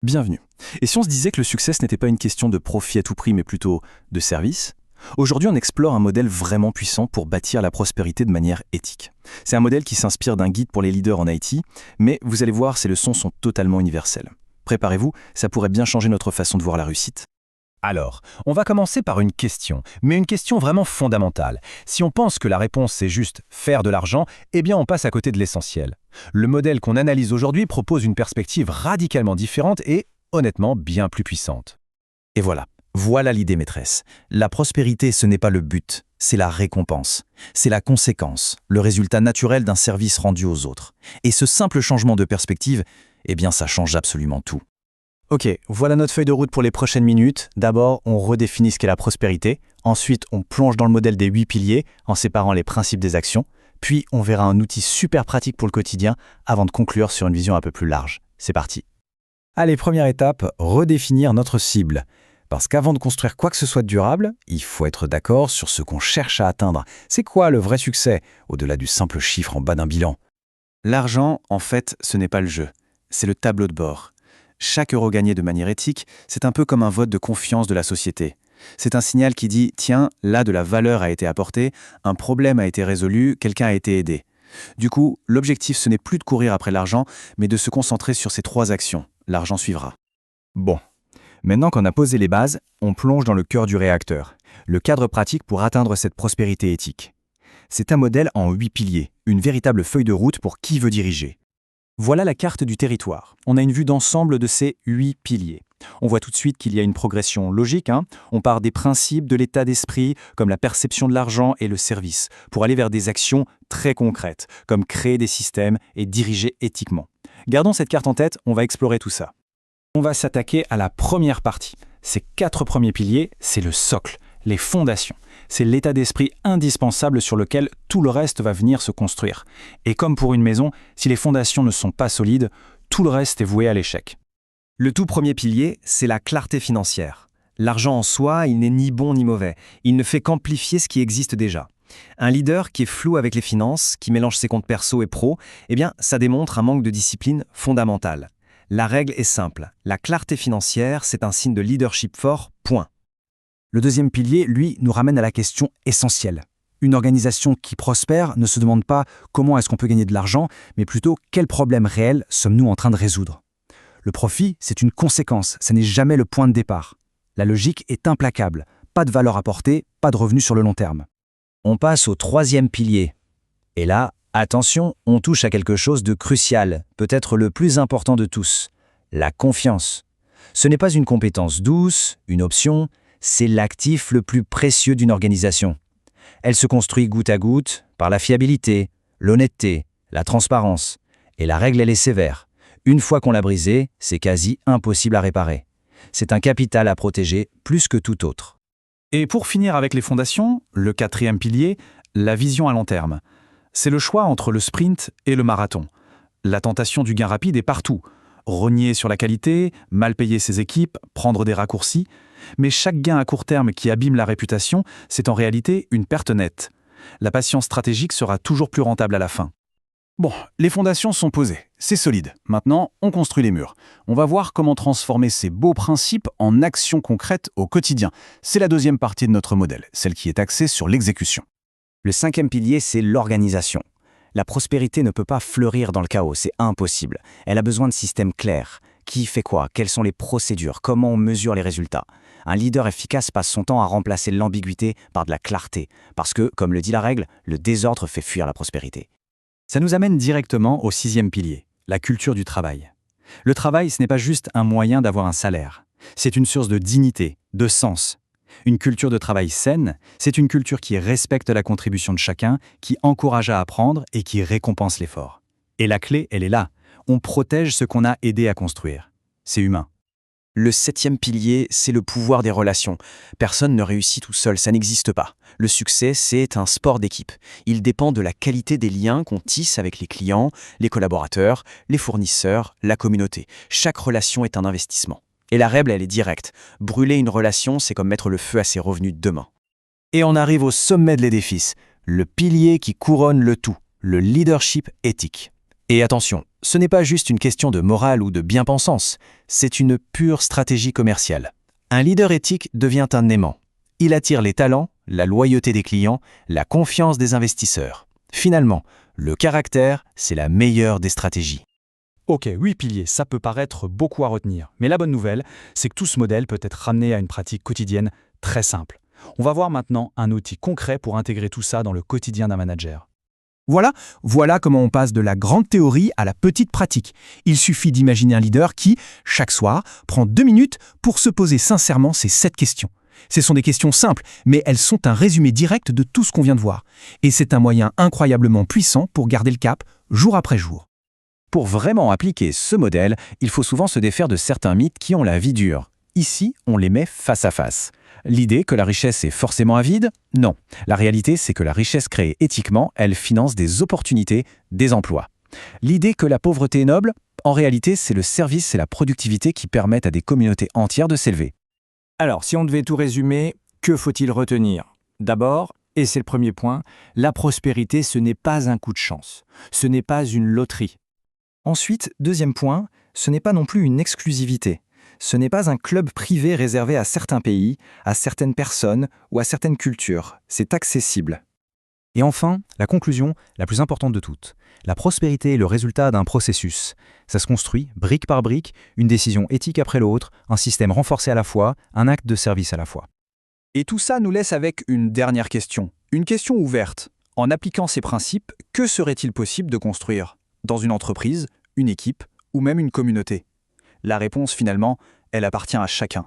Bienvenue. Et si on se disait que le succès, ce n'était pas une question de profit à tout prix, mais plutôt de service? Aujourd'hui, on explore un modèle vraiment puissant pour bâtir la prospérité de manière éthique. C'est un modèle qui s'inspire d'un guide pour les leaders en IT, mais vous allez voir, ces leçons sont totalement universelles. Préparez-vous, ça pourrait bien changer notre façon de voir la réussite. Alors, on va commencer par une question, mais une question vraiment fondamentale. Si on pense que la réponse c'est juste faire de l'argent, eh bien on passe à côté de l'essentiel. Le modèle qu'on analyse aujourd'hui propose une perspective radicalement différente et, honnêtement, bien plus puissante. Et voilà l'idée maîtresse. La prospérité, ce n'est pas le but, c'est la récompense. C'est la conséquence, le résultat naturel d'un service rendu aux autres. Et ce simple changement de perspective, eh bien ça change absolument tout. Ok, voilà notre feuille de route pour les prochaines minutes. D'abord, on redéfinit ce qu'est la prospérité. Ensuite, on plonge dans le modèle des 8 piliers en séparant les principes des actions. Puis, on verra un outil super pratique pour le quotidien avant de conclure sur une vision un peu plus large. C'est parti. Allez, première étape, redéfinir notre cible. Parce qu'avant de construire quoi que ce soit de durable, il faut être d'accord sur ce qu'on cherche à atteindre. C'est quoi le vrai succès, au-delà du simple chiffre en bas d'un bilan? L'argent, en fait, ce n'est pas le jeu. C'est le tableau de bord. Chaque euro gagné de manière éthique, c'est un peu comme un vote de confiance de la société. C'est un signal qui dit « Tiens, là de la valeur a été apportée, un problème a été résolu, quelqu'un a été aidé ». Du coup, l'objectif ce n'est plus de courir après l'argent, mais de se concentrer sur ces 3 actions. L'argent suivra. Bon, maintenant qu'on a posé les bases, on plonge dans le cœur du réacteur, le cadre pratique pour atteindre cette prospérité éthique. C'est un modèle en 8 piliers, une véritable feuille de route pour qui veut diriger. Voilà la carte du territoire. On a une vue d'ensemble de ces 8 piliers. On voit tout de suite qu'il y a une progression logique. On part des principes de l'état d'esprit, comme la perception de l'argent et le service, pour aller vers des actions très concrètes, comme créer des systèmes et diriger éthiquement. Gardons cette carte en tête, on va explorer tout ça. On va s'attaquer à la première partie. Ces 4 premiers piliers, c'est le socle, les fondations. C'est l'état d'esprit indispensable sur lequel tout le reste va venir se construire. Et comme pour une maison, si les fondations ne sont pas solides, tout le reste est voué à l'échec. Le tout premier pilier, c'est la clarté financière. L'argent en soi, il n'est ni bon ni mauvais. Il ne fait qu'amplifier ce qui existe déjà. Un leader qui est flou avec les finances, qui mélange ses comptes perso et pro, eh bien, ça démontre un manque de discipline fondamentale. La règle est simple. La clarté financière, c'est un signe de leadership fort, point. Le deuxième pilier, lui, nous ramène à la question essentielle. Une organisation qui prospère ne se demande pas comment est-ce qu'on peut gagner de l'argent, mais plutôt quel problème réel sommes-nous en train de résoudre. Le profit, c'est une conséquence, ça n'est jamais le point de départ. La logique est implacable, pas de valeur apportée, pas de revenus sur le long terme. On passe au troisième pilier. Et là, attention, on touche à quelque chose de crucial, peut-être le plus important de tous, la confiance. Ce n'est pas une compétence douce, une option, c'est l'actif le plus précieux d'une organisation. Elle se construit goutte à goutte par la fiabilité, l'honnêteté, la transparence. Et la règle, elle est sévère. Une fois qu'on l'a brisée, c'est quasi impossible à réparer. C'est un capital à protéger plus que tout autre. Et pour finir avec les fondations, le 4e pilier, la vision à long terme. C'est le choix entre le sprint et le marathon. La tentation du gain rapide est partout. Rogner sur la qualité, mal payer ses équipes, prendre des raccourcis. Mais chaque gain à court terme qui abîme la réputation, c'est en réalité une perte nette. La patience stratégique sera toujours plus rentable à la fin. Bon, les fondations sont posées, c'est solide. Maintenant, on construit les murs. On va voir comment transformer ces beaux principes en actions concrètes au quotidien. C'est la deuxième partie de notre modèle, celle qui est axée sur l'exécution. Le 5e pilier, c'est l'organisation. La prospérité ne peut pas fleurir dans le chaos, c'est impossible. Elle a besoin de systèmes clairs. Qui fait quoi? Quelles sont les procédures? Comment on mesure les résultats? Un leader efficace passe son temps à remplacer l'ambiguïté par de la clarté. Parce que, comme le dit la règle, le désordre fait fuir la prospérité. Ça nous amène directement au 6e pilier, la culture du travail. Le travail, ce n'est pas juste un moyen d'avoir un salaire. C'est une source de dignité, de sens. Une culture de travail saine, c'est une culture qui respecte la contribution de chacun, qui encourage à apprendre et qui récompense l'effort. Et la clé, elle est là. On protège ce qu'on a aidé à construire. C'est humain. Le 7e pilier, c'est le pouvoir des relations. Personne ne réussit tout seul, ça n'existe pas. Le succès, c'est un sport d'équipe. Il dépend de la qualité des liens qu'on tisse avec les clients, les collaborateurs, les fournisseurs, la communauté. Chaque relation est un investissement. Et la règle, elle est directe. Brûler une relation, c'est comme mettre le feu à ses revenus de demain. Et on arrive au sommet de l'édifice, le pilier qui couronne le tout, le leadership éthique. Et attention, ce n'est pas juste une question de morale ou de bien-pensance, c'est une pure stratégie commerciale. Un leader éthique devient un aimant. Il attire les talents, la loyauté des clients, la confiance des investisseurs. Finalement, le caractère, c'est la meilleure des stratégies. Ok, 8 piliers, ça peut paraître beaucoup à retenir. Mais la bonne nouvelle, c'est que tout ce modèle peut être ramené à une pratique quotidienne très simple. On va voir maintenant un outil concret pour intégrer tout ça dans le quotidien d'un manager. Voilà comment on passe de la grande théorie à la petite pratique. Il suffit d'imaginer un leader qui, chaque soir, prend 2 minutes pour se poser sincèrement ces 7 questions. Ce sont des questions simples, mais elles sont un résumé direct de tout ce qu'on vient de voir. Et c'est un moyen incroyablement puissant pour garder le cap, jour après jour. Pour vraiment appliquer ce modèle, il faut souvent se défaire de certains mythes qui ont la vie dure. Ici, on les met face à face. L'idée que la richesse est forcément avide? Non. La réalité, c'est que la richesse créée éthiquement, elle finance des opportunités, des emplois. L'idée que la pauvreté est noble? En réalité, c'est le service et la productivité qui permettent à des communautés entières de s'élever. Alors, si on devait tout résumer, que faut-il retenir? D'abord, et c'est le premier point, la prospérité, ce n'est pas un coup de chance. Ce n'est pas une loterie. Ensuite, deuxième point, ce n'est pas non plus une exclusivité. Ce n'est pas un club privé réservé à certains pays, à certaines personnes ou à certaines cultures. C'est accessible. Et enfin, la conclusion, la plus importante de toutes. La prospérité est le résultat d'un processus. Ça se construit brique par brique, une décision éthique après l'autre, un système renforcé à la fois, un acte de service à la fois. Et tout ça nous laisse avec une dernière question. Une question ouverte. En appliquant ces principes, que serait-il possible de construire? Dans une entreprise, une équipe ou même une communauté? La réponse, finalement, elle appartient à chacun.